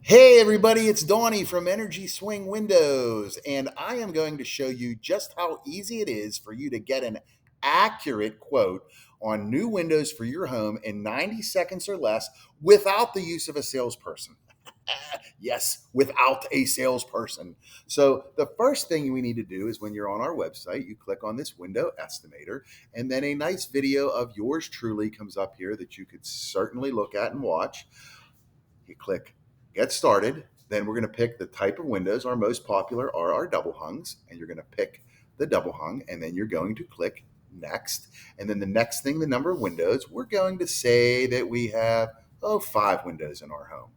Hey everybody, it's Donnie from Energy Swing Windows, and I am going to show you just how easy it is for you to get an accurate quote on new windows for your home in 90 seconds or less without the use of a salesperson. Yes, without a salesperson. So, the first thing we need to do is when you're on our website, you click on this window estimator, and then a nice video of yours truly comes up here that you could certainly look at and watch. You click Get Started. Then we're going to pick the type of windows. Our most popular are our double hungs, and you're going to pick the double hung, and then you're going to click Next. And then the next thing, the number of windows, we're going to say that we have, 5 windows in our home.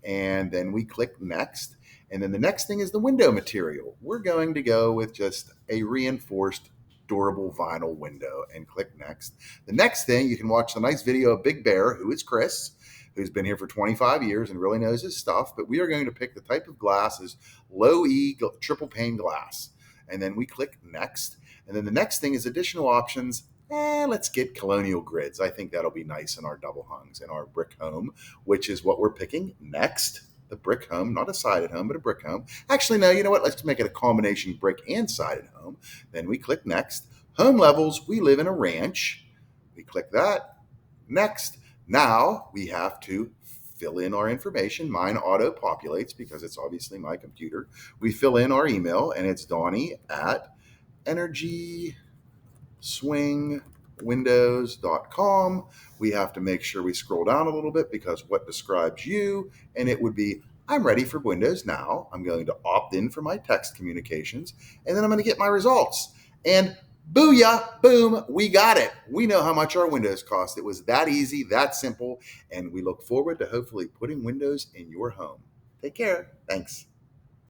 And then we click Next. And then the next thing is the window material. We're going to go with just a reinforced durable vinyl window and click Next. The next thing, you can watch the nice video of Big Bear, who is Chris, who's been here for 25 years and really knows his stuff. But we are going to pick the type of glass as low E triple pane glass. And then we click Next. And then the next thing is additional options. Let's get colonial grids. I think that'll be nice in our double hungs in our brick home, which is what we're picking next. The brick home, not a sided home, but a brick home. Actually, no, you know what? Let's make it a combination brick and sided home. Then we click Next. Home levels, we live in a ranch. We click that. Next. Now we have to fill in our information. Mine auto populates because it's obviously my computer. We fill in our email, and it's Donnie at energyswingwindows.com. We have to make sure we scroll down a little bit because what describes you, and it would be I'm ready for Windows now. I'm going to opt in for my text communications, and then I'm going to get my results. And booyah, boom, we got it. We know how much our Windows cost. It was that easy, that simple, and we look forward to hopefully putting Windows in your home. Take care. Thanks.